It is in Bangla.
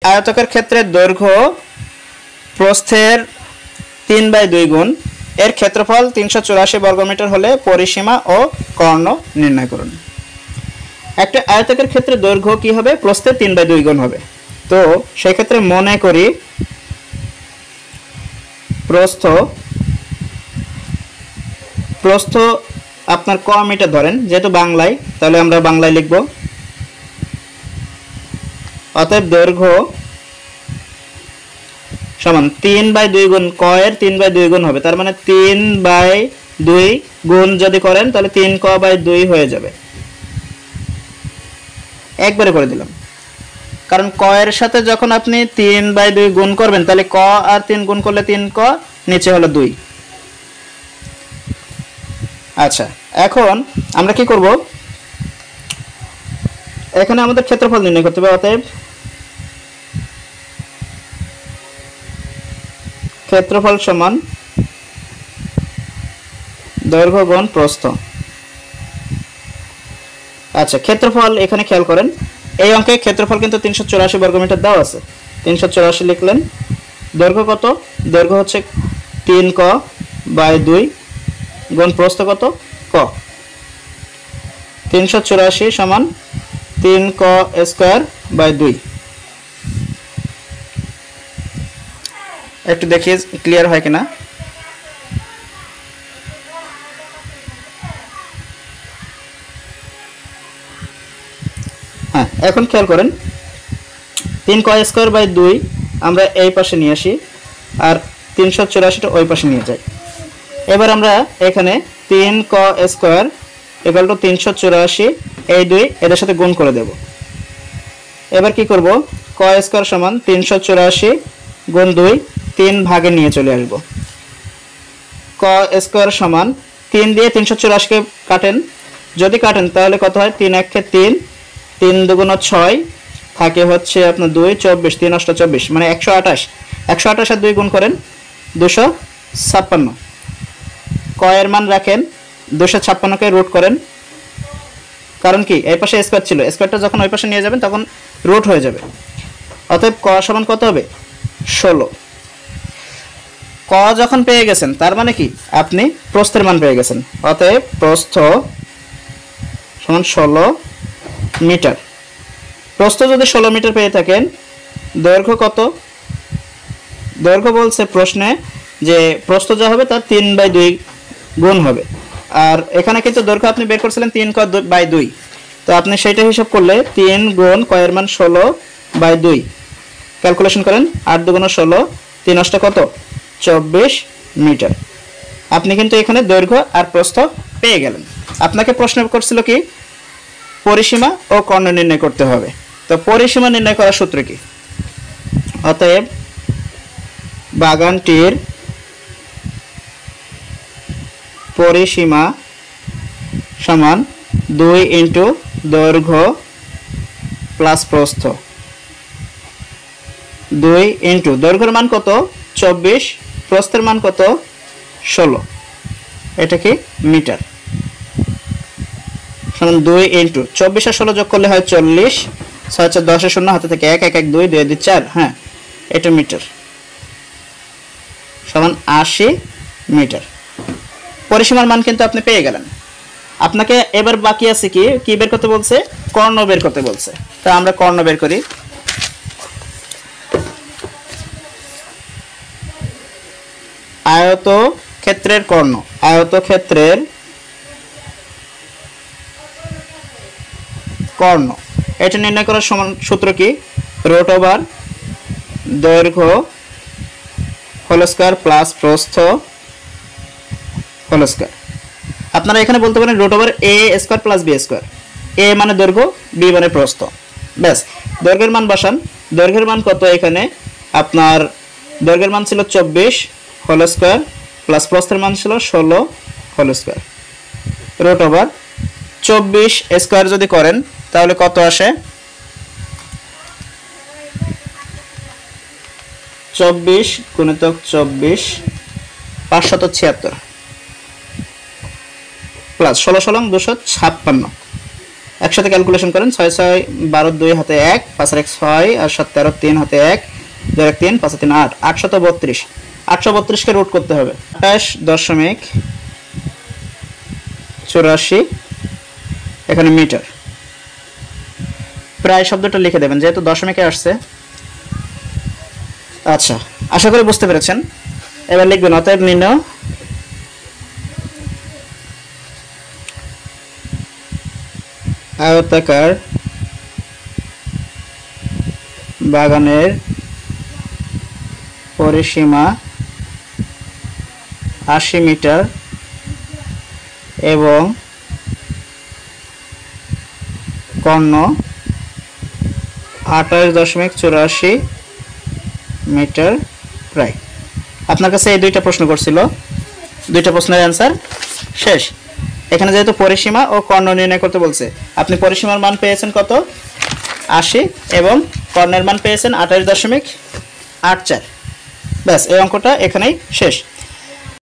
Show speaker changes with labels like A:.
A: আয়তকের ক্ষেত্রে দৈর্ঘ্য প্রস্থের 3/2 গুণ, এর ক্ষেত্রফল 384 বর্গমিটার হলে পরিসীমা ও কর্ণ নির্ণয় করুন। একটা আয়তকের ক্ষেত্রে দৈর্ঘ্য কি হবে? প্রস্থের 3/2 গুণ হবে। তো সেই ক্ষেত্রে মনে করি প্রস্থ আপনার ক মিটার ধরেন, যেহেতু বাংলায় তাহলে আমরা বাংলায় লিখব। অতএব দৈর্ঘ্য সমান 3/2 গুণ, ক এর 3/2 গুণ হবে, তার মানে 3/2 গুণ যদি করেন তাহলে 3ক/2 হয়ে যাবে। একবারে করে দিলাম, কারণ ক এর সাথে যখন আপনি 3/2 গুণ করবেন তাহলে ক আর 3 গুণ করলে 3ক, নিচে হলো 2। আচ্ছা, এখন আমরা কি করব? এখানে আমাদের ক্ষেত্রফল নির্ণয় করতে হবে। অতএব ক্ষেত্রফল সমান দৈর্ঘ্য গুণ প্রস্থ। আচ্ছা, ক্ষেত্রফল এখানে খেয়াল করেন, এই অঙ্কে ক্ষেত্রফল কিন্তু 384 বর্গমিটার দেওয়া আছে। 384 লিখলেন। দৈর্ঘ্য কত? দৈর্ঘ্য হচ্ছে 3ক/2 গুণ প্রস্থ কত? ক। 384 সমান 3ক²/2। একটু দেখি ক্লিয়ার হয় কিনা। হ্যাঁ, এখন খেয়াল করেন, 3ক²/2 আমরা এই পাশে নিয়ে আসি আর 384টা ওই পাশে নিয়ে যাই। এবার আমরা এখানে 3ক² = 384, এই 2 এদের সাথে গুণ করে দেব। এবার কি করব? ক² সমান 384 গুণ 2, 3 ভাগে নিয়ে চলে আসব। ক² সমান 3 দিয়ে 384কে কাটেন, যদি কাটেন তাহলে কত হয়? 3 × 1 = 3, 3 × 2 = 6, থাকে হচ্ছে আপনার 2, 24, 3 × 8 = 24, মানে 128। 128 আর 2 গুণ করেন 256। ক এর মান রাখেন, 256কে রুট করেন, কারণ কি এই পাশে স্কয়ার ছিল, স্কয়ারটা যখন ওই পাশে নিয়ে যাবেন তখন রুট হয়ে যাবে। অতএব ক সমান কত হবে? 16। ক যখন পেয়ে গেছেন তার মানে কি আপনি প্রস্থের মান পেয়ে গেছেন। অতএব প্রস্থ সমান 16 মিটার। প্রস্থ যদি 16 মিটার পেয়ে থাকেন, দৈর্ঘ্য কত? দৈর্ঘ্য বলছে প্রশ্নে যে প্রস্থ যা হবে তার 3/2 গুণ হবে, আর এখানে কিন্তু দৈর্ঘ্য আপনি বের করছিলেন 3ক/2, তো আপনি সেটা হিসাব করলে 3 গুণ ক এর মান 16/2 ক্যালকুলেশন করেন। 8 × 2 = 16, 3 × 8 কত? 24 মিটার। আপনি কিন্তু এখানে দৈর্ঘ্য আর প্রস্থ পেয়ে গেলেন। আপনাকে প্রশ্ন করছিল কি পরিসীমা ও কর্ণ নির্ণয় করতে হবে। তো পরিসীমা নির্ণয় করার সূত্র কি? অতএব বাগানটির পরিসীমা সমান 2 × দৈর্ঘ্য প্লাস প্রস্থ। 2 × দৈর্ঘ্যের মান কত? 24, প্রস্থের মান কত? 16, এটা কি মিটার, সমান 2 × 24 আর 16 যোগ করলে হয় 40, 6 × 10 0 হাতে থেকে 1 1 1 2 2 2 4, হ্যাঁ এটা মিটার, সমান 80 মিটার। পরিসীমার মান কিন্তু আপনি পেয়ে গেলেন। আপনাকে এবার বাকি আছে কি বের করতে বলছে? কর্ণ বের করতে বলছে। তা আমরা কর্ণ বের করি। আয়তক্ষেত্রের কর্ণ। আয়তক্ষেত্রের কর্ণ এটা নির্ণয় করার সমান সূত্র কি? √ দৈর্ঘ্য হোল স্কয়ার প্লাস প্রস্থ হোল স্কয়ার। আপনারা এখানে বলতে পারেন √a² + b²। a মানে দৈর্ঘ্য, b মানে প্রস্থ। ব্যাস, দৈর্ঘ্যের মান বসান। দৈর্ঘ্যের মান কত? এখানে আপনার দৈর্ঘ্যের মান ছিল 24 হোল স্কয়ার প্লাস প্রস্থের মান ছিল 16 হোল স্কয়ার। √24² যদি করেন তাহলে কত আসে? 24 × 24 576 প্লাস 16 256 একসাথে ক্যালকুলেশন করেন। 6 6 12 2 হাতে 1, 5 আর 1 6 আর 7 13 3 হাতে 1, 2 1 3, 5 3 8, 832। 832 কে রুট করতে হবে। 28.84 এখানে মিটার। প্রায় শব্দটা লিখে দেবেন যেহেতু দশমিকে আসছে। আচ্ছা, আশা করি বুঝতে পেরেছেন। এবার লিখবেন অতএব নির্ণয় আয়তাকার বাগানের পরিসীমা 80 মিটার এবং কর্ণ 28.84 মিটার প্রায়। আপনার কাছে এই দুইটা প্রশ্ন করছিল, দুইটা প্রশ্নের অ্যান্সার শেষ। এখানে যেহেতু পরিসীমা ও কর্ণ নির্ণয় করতে বলছে, আপনি পরিসীমার মান পেয়েছেন কত 80 এবং কর্ণের মান পেয়েছেন 28.84। ব্যাস, এই অঙ্কটা এখানেই শেষ।